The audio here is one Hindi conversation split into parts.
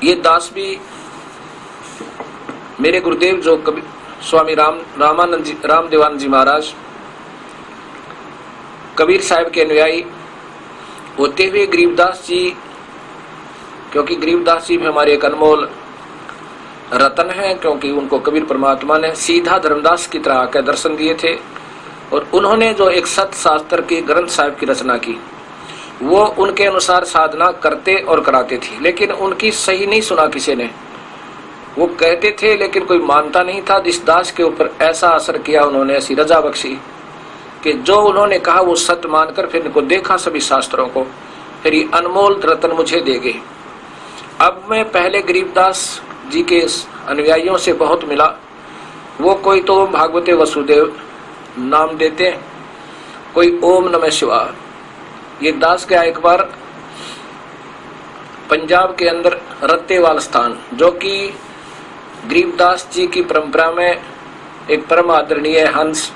ये दास भी मेरे गुरुदेव जो स्वामी रामानंद जी, रामदेवानंद जी महाराज कबीर साहब के अनुयायी होते हुए गरीबदास जी, क्योंकि गरीबदास जी भी हमारे एक अनमोल रतन हैं, क्योंकि उनको कबीर परमात्मा ने सीधा धर्मदास की तरह आकर दर्शन दिए थे और उन्होंने जो एक सत शास्त्र की ग्रंथ साहिब की रचना की वो उनके अनुसार साधना करते और कराते थे, लेकिन उनकी सही नहीं सुना किसी ने। वो कहते थे लेकिन कोई मानता नहीं था। इस दास के ऊपर ऐसा असर किया उन्होंने, ऐसी रजा बख्शी कि जो उन्होंने कहा वो सत्य मानकर फिर इनको देखा सभी शास्त्रों को, फिर ये अनमोल रतन मुझे दे गए। अब मैं पहले गरीबदास जी के अनुयायियों से बहुत मिला, वो कोई तो भागवते वसुदेव नाम देते, कोई ओम नमः शिवाय। ये दास गया एक बार पंजाब के अंदर रत्तेवाल स्थान, जो कि गरीबदास जी की परंपरा में एक परम आदरणीय हंस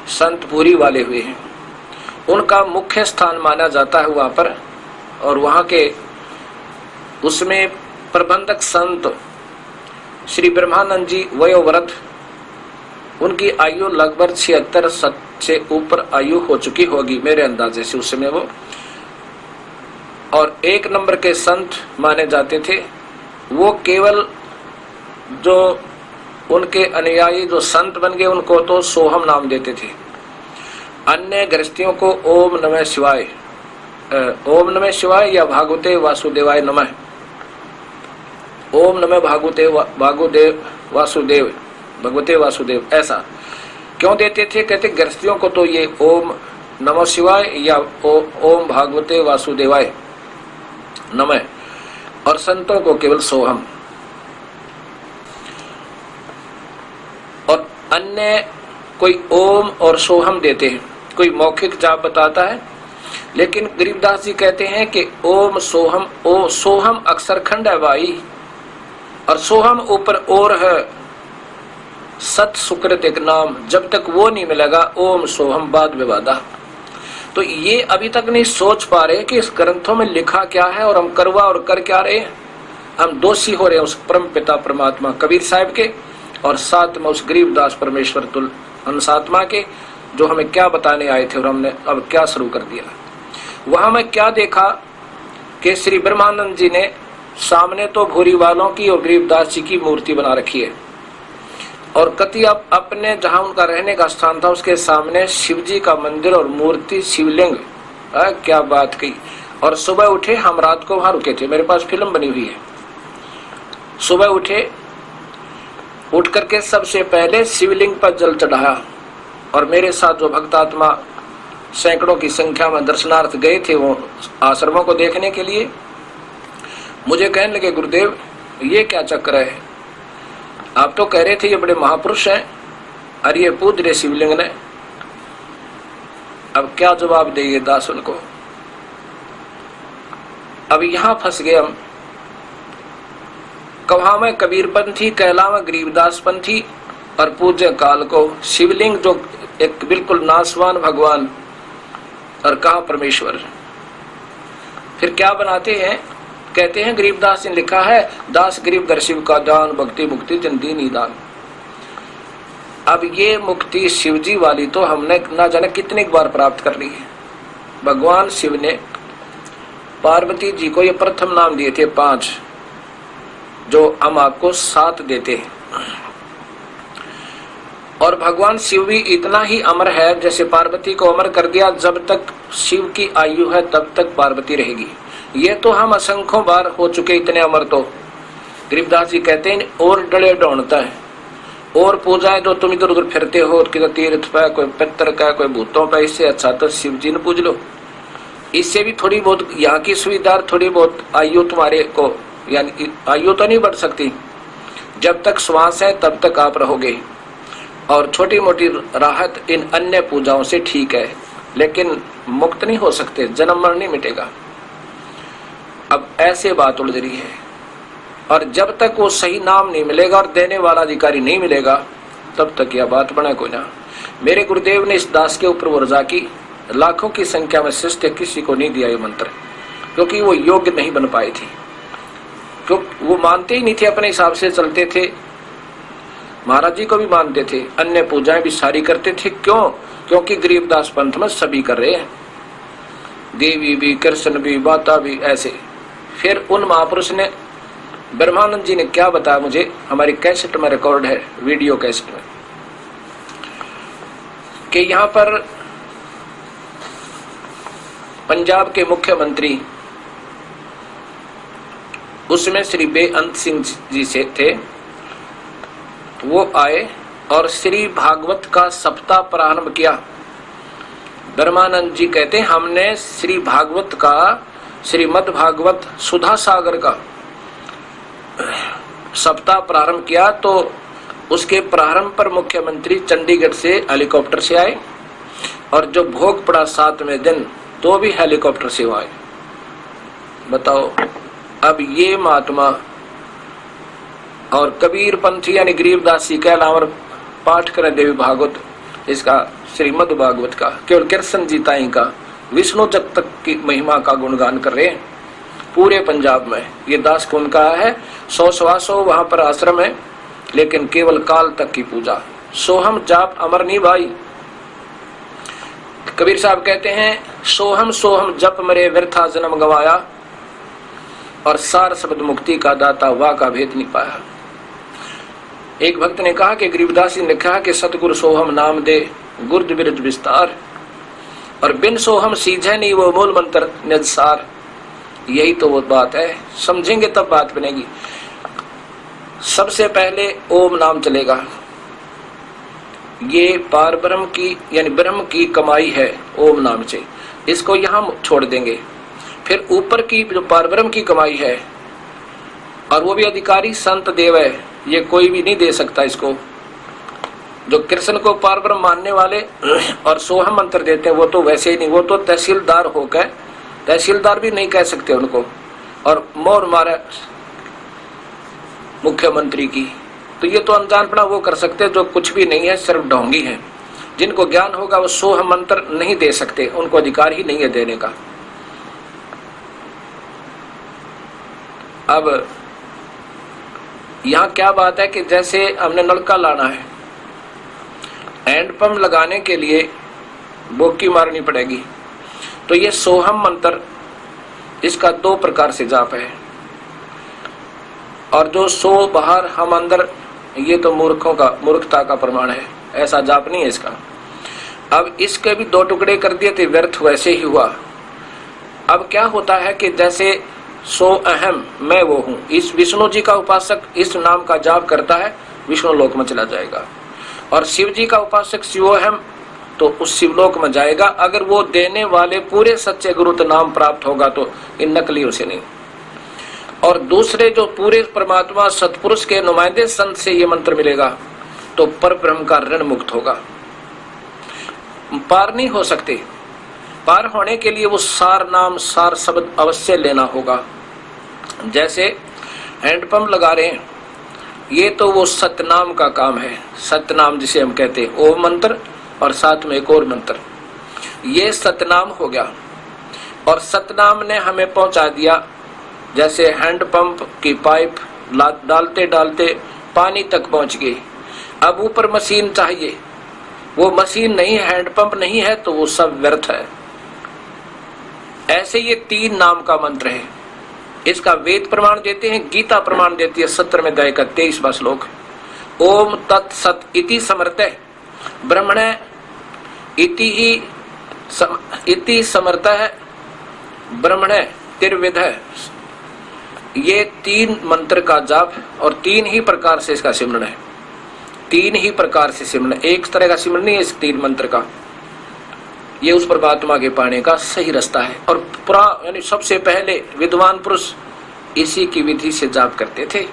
संत पूरी वाले हुए हैं, उनका मुख्य स्थान माना जाता है वहां पर। और वहां के उसमें प्रबंधक संत श्री ब्रह्मानंद जी वयोवृद्ध, उनकी आयु लगभग 76 से ऊपर आयु हो चुकी होगी मेरे अंदाजे से उस समय वो, और एक नंबर के संत माने जाते थे। वो केवल जो उनके अनुयायी जो संत बन गए उनको तो सोहम नाम देते थे, अन्य गृहस्थियों को ओम नमः शिवाय, ओम नमः शिवाय या भागवते वासुदेवाय नमः, ओम नमः भगवते वासुदेव, ऐसा क्यों देते थे? कहते गृहस्थियों को तो ये ओम नमः शिवाय या ओम भागवते वासुदेवाय नमः, और संतों को केवल सोहम। और अन्य कोई ओम और सोहम देते हैं, कोई मौखिक जाप बताता है, लेकिन गरीबदास जी कहते हैं कि ओम सोहम, ओ सोहम अक्षर खंड है भाई, और सोहम ऊपर और है सत सुकृत एक नाम, जब तक वो नहीं मिलेगा ओम सोहम बाद विवादा। तो ये अभी तक नहीं सोच पा रहे कि इस ग्रंथों में लिखा क्या है और हम करवा और कर क्या रहे हैं। हम दोषी हो रहे हैं उस परम पिता परमात्मा कबीर साहब के, और साथ में उस गरीबदास परमेश्वर तुल हंसात्मा के, जो हमें क्या बताने आए थे और हमने अब क्या शुरू कर दिया। वहां मैं क्या देखा कि श्री ब्रह्मानंद जी ने सामने तो भूरी वालों की और गरीबदास जी की मूर्ति बना रखी है, और कति अपने जहां उनका रहने का स्थान था उसके सामने शिव जी का मंदिर और मूर्ति शिवलिंग, क्या बात की। और सुबह उठे, हम रात को वहां रुके थे, मेरे पास फिल्म बनी हुई है। सुबह उठे, उठ करके सबसे पहले शिवलिंग पर जल चढ़ाया, और मेरे साथ जो भक्तात्मा सैकड़ों की संख्या में दर्शनार्थ गए थे वो आश्रमों को देखने के लिए, मुझे कहने लगे गुरुदेव ये क्या चक्कर है, आप तो कह रहे थे ये बड़े महापुरुष हैं, अरे ये पूज रहे शिवलिंग ने। अब क्या जवाब देंगे दास उनको। अब यहां फंस गए हम, कहा मैं कबीरपंथी, कहला मैं गरीबदास पंथी, और पूज्य काल को शिवलिंग जो एक बिल्कुल नासवान भगवान, और कहा परमेश्वर। फिर क्या बनाते हैं, कहते हैं गरीबदास ने लिखा है, दास गरीब दर शिव का दान, भक्ति मुक्ति जन दी निदान। अब ये मुक्ति शिवजी वाली तो हमने ना जाने कितनी बार प्राप्त कर ली है। भगवान शिव ने पार्वती जी को ये प्रथम नाम दिए थे 5, जो हम आपको 7 देते हैं। और भगवान शिव भी इतना ही अमर है, जैसे पार्वती को अमर कर दिया, जब तक शिव की आयु है तब तक पार्वती रहेगी। ये तो हम असंख्यों बार हो चुके इतने अमर। तो गरीबदास जी कहते हैं और डले ढूंढता है, और पूजाएं जो तुम इधर उधर फिरते हो, किधर तीर्थ पे, कोई पितर का, कोई भूतों पे, इससे अच्छा तो शिव जी ने पूज लो। इससे भी थोड़ी बहुत यहाँ की सुविधा, थोड़ी बहुत आयु तुम्हारे को, यानी आयु तो नहीं बढ़ सकती, जब तक श्वास है तब तक आप रहोगे, और छोटी मोटी राहत इन अन्य पूजाओं से ठीक है, लेकिन मुक्त नहीं हो सकते, जन्म मरण नहीं मिटेगा। अब ऐसे बात उलझ रही है, और जब तक वो सही नाम नहीं मिलेगा और देने वाला अधिकारी नहीं मिलेगा तब तक यह बात बने कोई ना। मेरे गुरुदेव ने इस दास के ऊपर वर्जा की, लाखों की संख्या में शिष्य किसी को नहीं दिया ये मंत्र, क्योंकि वो योग्य नहीं बन पाए थे। क्यों वो मानते ही नहीं थे, अपने हिसाब से चलते थे। महाराज जी को भी मानते थे, अन्य पूजाएं भी सारी करते थे। क्यों? क्योंकि गरीबदास पंथ में सभी कर रहे हैं, देवी भी, कृष्ण भी, माता भी, ऐसे। फिर उन महापुरुष ने, ब्रह्मानंद जी ने क्या बताया मुझे, हमारी कैसेट में रिकॉर्ड है, वीडियो कैसेट में, कि यहाँ पर पंजाब के मुख्यमंत्री उसमें श्री बेअंत सिंह जी से थे, वो आए और श्री भागवत का सप्ताह प्रारंभ किया। ब्रह्मानंद जी कहते हैं हमने श्री भागवत का, श्रीमद् भागवत सुधा सागर का सप्ताह प्रारंभ किया। तो उसके प्रारंभ पर मुख्यमंत्री चंडीगढ़ से हेलीकॉप्टर से आए, और जो भोग पड़ा 7वें दिन तो भी हेलीकॉप्टर से आए। बताओ, अब ये महात्मा और कबीर पंथी यानी गरीबदासी के अलावा पाठ करें देवी भागवत, इसका श्रीमद् भागवत का, केवल कृष्ण जी ताई का, विष्णु जग तक की महिमा का गुणगान कर रहे हैं पूरे पंजाब में। ये दास कौन का है, 100 वहां पर आश्रम है, लेकिन केवल काल तक की पूजा। सोहम जाप अमर नहीं भाई। कबीर साहब कहते हैं सोहम सोहम जप मरे व्यर्था जन्म गवाया, और सार शब्द मुक्ति का दाता वाह का भेद नहीं पाया। एक भक्त ने कहा कि गरीबदास जी ने कहा कि सतगुरु सोहम नाम दे गुर्द बिरज विस्तार, और बिन सोहम सीझे नहीं वो मूल मंत्र निजसार। यही तो वो बात है, समझेंगे तब बात बनेगी। सबसे पहले ओम नाम चलेगा, ये पार ब्रह्म की यानी ब्रह्म की कमाई है ओम नाम से, इसको यहां छोड़ देंगे। फिर ऊपर की जो पार ब्रह्म की कमाई है, और वो भी अधिकारी संत देव है, ये कोई भी नहीं दे सकता इसको। जो कृष्ण को पार ब्रह्म मानने वाले और सोहम मंत्र देते हैं वो तो वैसे ही नहीं, वो तो तहसीलदार होकर, तहसीलदार भी नहीं कह सकते उनको, और मोर मारा मुख्यमंत्री की। तो ये तो अनजानपना वो कर सकते जो कुछ भी नहीं है, सिर्फ ढोंगी है। जिनको ज्ञान होगा वो सोहम मंत्र नहीं दे सकते, उनको अधिकार ही नहीं है देने का। अब यहाँ क्या बात है कि जैसे हमने नलका लाना है, हैंडपंप लगाने के लिए बोकी मारनी पड़ेगी, तो ये सोहम मंत्र, इसका 2 प्रकार से जाप है। और जो सो बाहर हम अंदर, ये तो मूर्खता का प्रमाण है, ऐसा जाप नहीं है इसका। अब इसके भी 2 टुकड़े कर दिए थे, व्यर्थ वैसे ही हुआ। अब क्या होता है कि जैसे सो अहम मैं वो हूं, इस विष्णु जी का उपासक इस नाम का जाप करता है, विष्णु लोक में चला जाएगा। और शिव जी का उपासक शिवोहम, तो उस शिवलोक में जाएगा। अगर वो देने वाले पूरे सच्चे गुरु तो नाम प्राप्त होगा, तो इन नकलियों से नहीं। और दूसरे जो पूरे परमात्मा सतपुरुष के नुमाइंदे संत से ये मंत्र मिलेगा, तो पर ब्रह्म का ऋण मुक्त होगा। पार नहीं हो सकते, पार होने के लिए वो सार नाम, सार शब्द अवश्य लेना होगा। जैसे हैंडपंप लगा रहे हैं, ये तो वो सतनाम का काम है। सतनाम जिसे हम कहते हैं, ओम मंत्र और साथ में एक और मंत्र, ये सतनाम हो गया। और सतनाम ने हमें पहुंचा दिया, जैसे हैंडपंप की पाइप डालते डालते पानी तक पहुंच गई। अब ऊपर मशीन चाहिए, वो मशीन नहीं है, हैंडपंप नहीं है, तो वो सब व्यर्थ है। ऐसे ये 3 नाम का मंत्र है। इसका वेद प्रमाण देते हैं, गीता प्रमाण देती है 17वें अध्याय का 23वां श्लोक। ओम तत्सत इति समर्थ ब्रह्मण इति समर्थ ब्रह्मण तिर्विध। ये 3 मंत्र का जाप, और 3 ही प्रकार से इसका सिमरन है। 3 ही प्रकार से सिमरन, एक तरह का सिमरन नहीं है इस 3 मंत्र का। ये उस परमात्मा के पाने का सही रास्ता है। और यानी सबसे पहले विद्वान पुरुष इसी की विधि से जाप करते थे।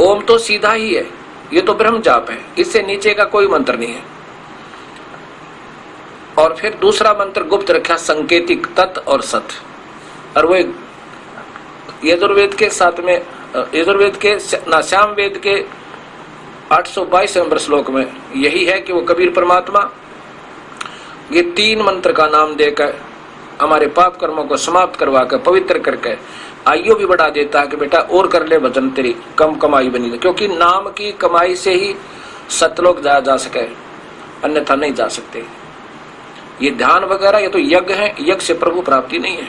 ओम तो सीधा ही है, ये तो ब्रह्म जाप है, इससे नीचे का कोई मंत्र नहीं है। और फिर दूसरा मंत्र गुप्त रखा, संकेतिक, तत् और सत। और वो यजुर्वेद के साथ में, यजुर्वेद के श्याम वेद के 822 नंबर श्लोक में यही है कि वो कबीर परमात्मा ये 3 मंत्र का नाम देकर हमारे पाप कर्मों को समाप्त करवा कर, पवित्र करके आयु भी बढ़ा देता है कि बेटा और कर ले भजन, तेरी कम कमाई बनी, क्योंकि नाम की कमाई से ही सतलोक जाया जा सके, अन्यथा नहीं जा सकते। ये ध्यान वगैरह ये तो यज्ञ है, यज्ञ से प्रभु प्राप्ति नहीं है।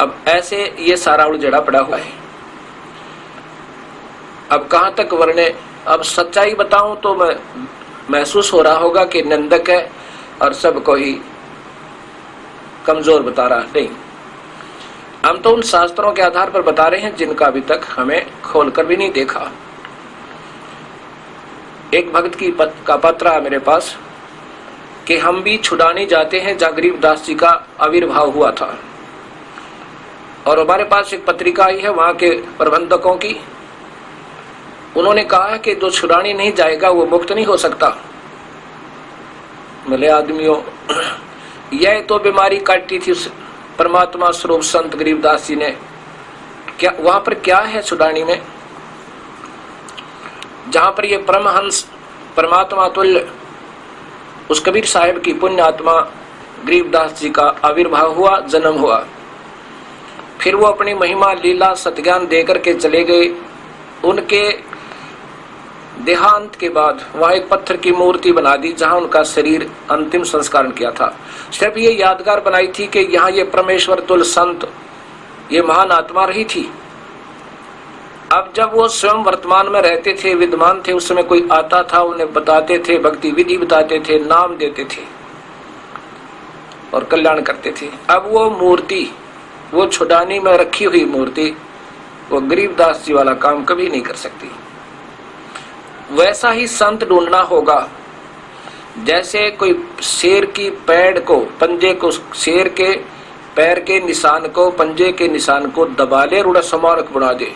अब ऐसे ये सारा उलझड़ा पड़ा हुआ है। अब कहां तक वर्णे, अब सच्चाई बताऊं तो मैं महसूस हो रहा होगा कि निंदक है और सबको ही कमजोर बता रहा नहीं। हम तो उन शास्त्रों के आधार पर बता रहे हैं जिनका अभी तक हमें खोलकर भी नहीं देखा। एक भक्त का पत्र है मेरे पास कि हम भी छुड़ाने जाते हैं जहां गरीबदास जी का आविर्भाव हुआ था, और हमारे पास एक पत्रिका आई है वहां के प्रबंधकों की। उन्होंने कहा है कि जो छुड़ाने नहीं जाएगा वो मुक्त नहीं हो सकता। भले आदमियों, यह तो बीमारी काटी थी परमात्मा स्वरूप संत गरीबदास जी ने, क्या वहां पर क्या है छुड़ानी में, जहां पर ये परमहंस परमात्मा तुल्य उस कबीर साहिब की पुण्य आत्मा गरीबदास जी का आविर्भाव हुआ, जन्म हुआ, फिर वो अपनी महिमा लीला सत्ज्ञान देकर के चले गए। उनके देहांत के बाद वहां एक पत्थर की मूर्ति बना दी जहां उनका शरीर अंतिम संस्कार किया था। सिर्फ ये यादगार बनाई थी कि यहाँ ये परमेश्वर तुल्य संत, ये महान आत्मा रही थी। अब जब वो स्वयं वर्तमान में रहते थे, विद्यमान थे, उस समय कोई आता था, उन्हें बताते थे, भक्ति विधि बताते थे, नाम देते थे और कल्याण करते थे। अब वो मूर्ति, वो छुड़ानी में रखी हुई मूर्ति, वो गरीबदास जी वाला काम कभी नहीं कर सकती। वैसा ही संत ढूंढना होगा। जैसे कोई शेर की पैड़ को, पंजे को, शेर के पैर के निशान को, पंजे के निशान को दबा ले, रूढ़ स्मारक बना दे,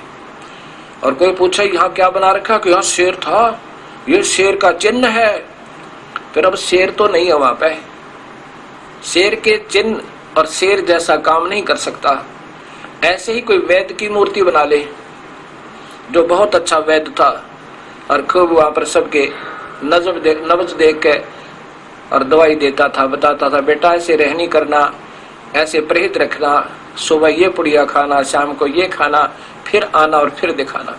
और कोई पूछे यहाँ क्या बना रखा, कि यहाँ शेर था, ये शेर का चिन्ह है, फिर अब शेर तो नहीं है वहां पे। शेर के चिन्ह और शेर जैसा काम नहीं कर सकता। ऐसे ही कोई वैद्य की मूर्ति बना ले जो बहुत अच्छा वैद्य था और खूब वहां पर सबके नब्ज देख के और दवाई देता था, बताता था बेटा ऐसे रहनी करना, ऐसे परहेज रखना, सुबह ये पुड़िया खाना, शाम को ये खाना, फिर आना और फिर दिखाना।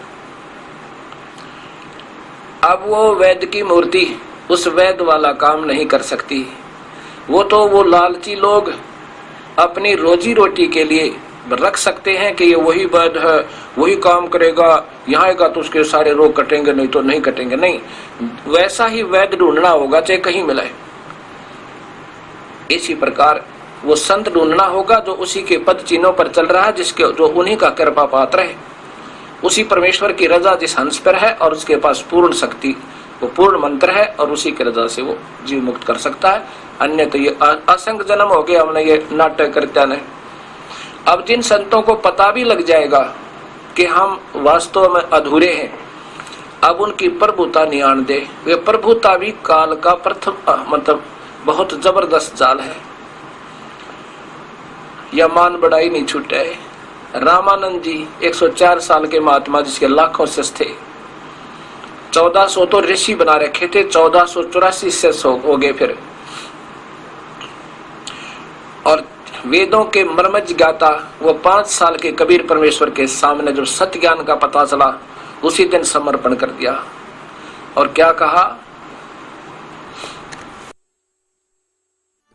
अब वो वैद्य की मूर्ति उस वैद्य वाला काम नहीं कर सकती। वो लालची लोग अपनी रोजी रोटी के लिए रख सकते हैं कि ये वही वैद्य है, वही काम करेगा, यहाँ आएगा तो उसके सारे रोग कटेंगे, नहीं तो नहीं कटेंगे। नहीं, वैसा ही वैद्य ढूंढना होगा चाहे कहीं मिले। इसी प्रकार वो संत ढूंढना होगा जो उसी के पद चिन्हों पर चल रहा है, जिसके जो उन्हीं का कृपा पात्र है, उसी परमेश्वर की रजा जिस हंस पर है और उसके पास पूर्ण शक्ति, वो पूर्ण मंत्र है और उसी की रजा से वो जीव मुक्त कर सकता है। अन्य तो ये असंख्य जन्म हो गया हमने ये नाटक करते हैं। अब जिन संतों को पता भी लग जाएगा कि हम वास्तव में अधूरे हैं, अब उनकी प्रभुता नहीं आन दे। वे प्रभुता भी काल का प्रथम मतलब बहुत जबरदस्त जाल है, यह मान बढ़ाई नहीं छूटे। रामानंद जी 104 साल के महात्मा जिसके लाखों शिष्य थे, 1400 तो ऋषि बना रखे थे, 1484 शिष्य हो गए फिर। और वेदों के मर्मज्ञ ज्ञाता वो 5 साल के कबीर परमेश्वर के सामने जब सत्य ज्ञान का पता चला, उसी दिन समर्पण कर दिया और क्या कहा,